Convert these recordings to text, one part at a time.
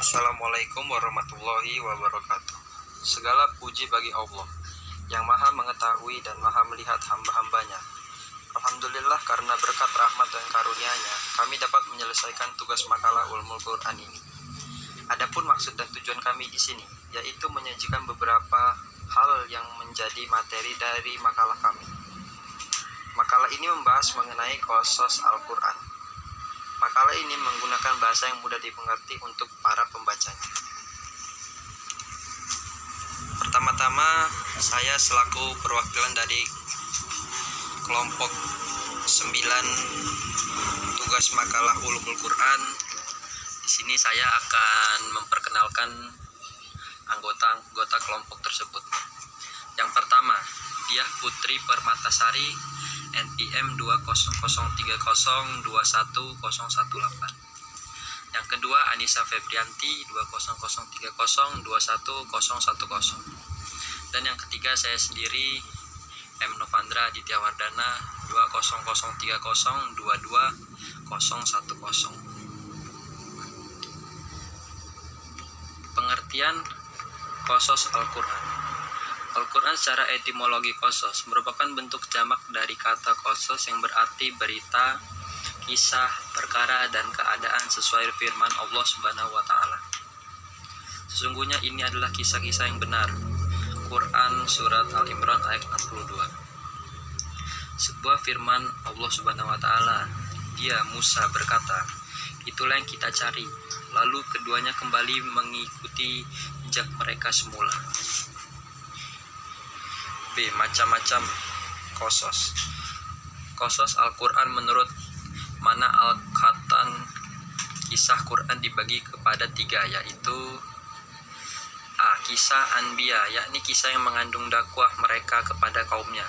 Assalamualaikum warahmatullahi wabarakatuh. Segala puji bagi Allah yang maha mengetahui dan maha melihat hamba-hambanya. Alhamdulillah, karena berkat rahmat dan karunia-Nya kami dapat menyelesaikan tugas makalah Ulumul Quran ini. Adapun maksud dan tujuan kami di sini yaitu menyajikan beberapa hal yang menjadi materi dari makalah kami. Makalah ini membahas mengenai qasas Al-Quran. Makalah ini menggunakan bahasa yang mudah dimengerti untuk para pembacanya. Pertama-tama, saya selaku perwakilan dari kelompok 9 tugas makalah Ulumul Quran. Di sini saya akan memperkenalkan anggota-anggota kelompok tersebut. Yang pertama, Diah Putri Permatasari, NPM 20030210018. Yang kedua, Anissa Febrianti 20030211010. Dan yang ketiga, saya sendiri, M. Novandra Aditya Wardana 20030222010. Pengertian qasas Al-Quran. Al-Quran secara etimologi qasas merupakan bentuk jamak dari kata qasas yang berarti berita, kisah, perkara, dan keadaan sesuai firman Allah Subhanahu wa Ta'ala. Sesungguhnya ini adalah kisah-kisah yang benar. Quran Surat Al-Imran ayat 62. Sebuah firman Allah Subhanahu wa Ta'ala, Dia Musa berkata, itulah yang kita cari. Lalu keduanya kembali mengikuti jejak mereka semula. B. Macam-macam qasas. Qasas Al-Quran menurut mana Al-Qatan, kisah Quran dibagi kepada 3, yaitu A. Kisah Anbiya, yakni kisah yang mengandung dakwah mereka kepada kaumnya.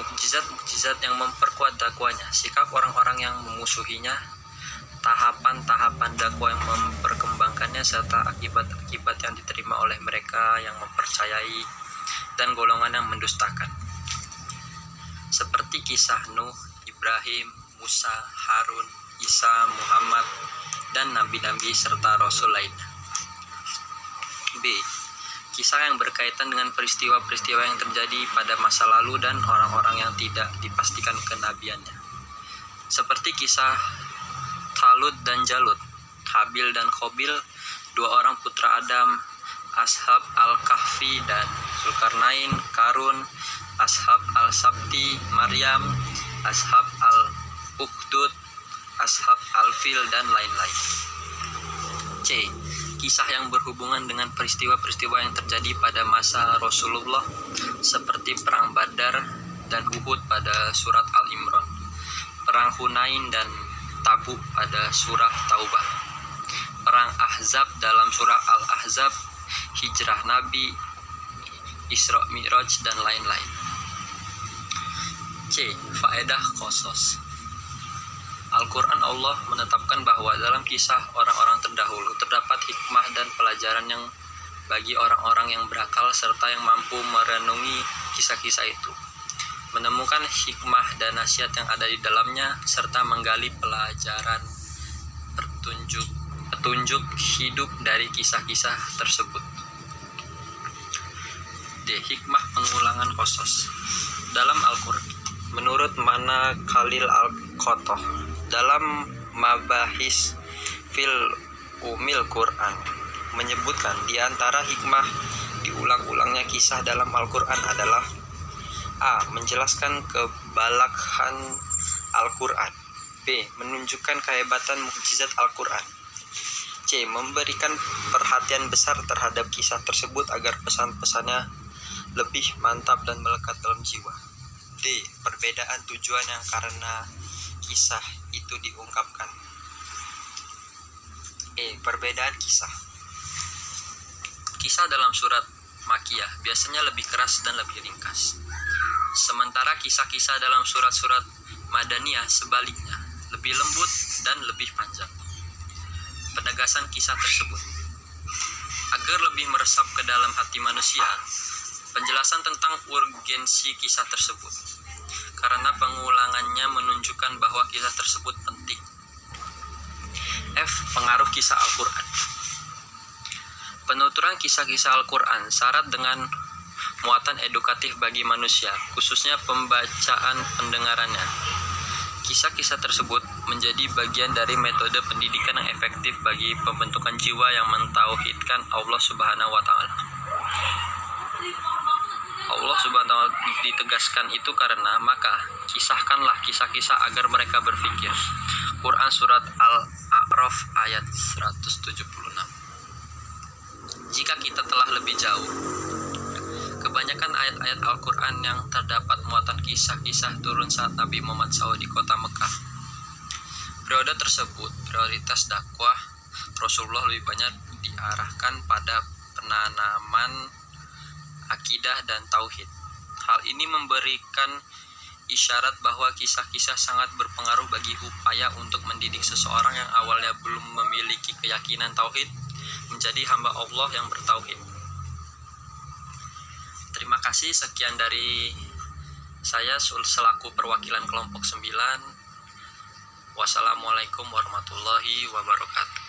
Mukjizat-mukjizat yang memperkuat dakwanya, sikap orang-orang yang memusuhinya, tahapan-tahapan dakwah yang memperkembangkannya, serta akibat-akibat yang diterima oleh mereka yang mempercayai dan golongan yang mendustakan, seperti kisah Nuh, Ibrahim, Musa, Harun, Isa, Muhammad, dan nabi-nabi serta rasul lainnya. B. Kisah yang berkaitan dengan peristiwa-peristiwa yang terjadi pada masa lalu dan orang-orang yang tidak dipastikan kenabiannya, seperti kisah Talut dan Jalut, Habil dan Khobil, 2 orang putra Adam, Ashab Al-Kahfi dan Zulkarnain, Karun, Ashab Al-Sabti, Maryam, Ashab Al-Ukhdud, Ashab Al-Fil, dan lain-lain. C. Kisah yang berhubungan dengan peristiwa-peristiwa yang terjadi pada masa Rasulullah, seperti Perang Badar dan Uhud pada surat Al-Imran, Perang Hunain dan Tabuk pada surah Taubah, Perang Ahzab dalam surah Al-Ahzab, hijrah Nabi, Isra Mi'raj, dan lain-lain. C. Faedah qasas. Al-Quran Allah menetapkan bahwa dalam kisah orang-orang terdahulu terdapat hikmah dan pelajaran yang bagi orang-orang yang berakal serta yang mampu merenungi kisah-kisah itu, menemukan hikmah dan nasihat yang ada di dalamnya, serta menggali pelajaran petunjuk hidup dari kisah-kisah tersebut. D. Hikmah pengulangan qasas dalam Al-Quran. Menurut Mana Khalil Al-Qotoh dalam Mabahis fil Umil Quran menyebutkan di antara hikmah diulang-ulangnya kisah dalam Al-Quran adalah A. Menjelaskan kebalaghan Al-Quran. B. Menunjukkan kehebatan mukjizat Al-Quran. C. Memberikan perhatian besar terhadap kisah tersebut agar pesan-pesannya lebih mantap dan melekat dalam jiwa. D. Perbedaan tujuan yang karena kisah itu diungkapkan. E. Perbedaan kisah. Kisah dalam surat Makkiyah biasanya lebih keras dan lebih ringkas, sementara kisah-kisah dalam surat-surat Madaniyah sebaliknya lebih lembut dan lebih panjang. Penegasan kisah tersebut agar lebih meresap ke dalam hati manusia. Penjelasan tentang urgensi kisah tersebut, karena pengulangannya menunjukkan bahwa kisah tersebut penting. F. Pengaruh kisah Al-Quran. Penuturan kisah-kisah Al-Quran syarat dengan muatan edukatif bagi manusia, khususnya pembacaan pendengarannya. Kisah-kisah tersebut menjadi bagian dari metode pendidikan yang efektif bagi pembentukan jiwa yang mentauhidkan Allah Subhanahu wa Ta'ala. Allah Subhanahu wa Ta'ala ditegaskan itu karena maka kisahkanlah kisah-kisah agar mereka berpikir. Quran surat Al-A'raf ayat 176. Jika kita telah lebih jauh, kebanyakan ayat-ayat Al-Quran yang terdapat muatan kisah-kisah turun saat Nabi Muhammad SAW di kota Mekah. Periode tersebut, prioritas dakwah Rasulullah lebih banyak diarahkan pada penanaman akidah dan tauhid. Hal ini memberikan isyarat bahwa kisah-kisah sangat berpengaruh bagi upaya untuk mendidik seseorang yang awalnya belum memiliki keyakinan tauhid menjadi hamba Allah yang bertauhid. Terima kasih, sekian dari saya selaku perwakilan kelompok 9. Wassalamualaikum warahmatullahi wabarakatuh.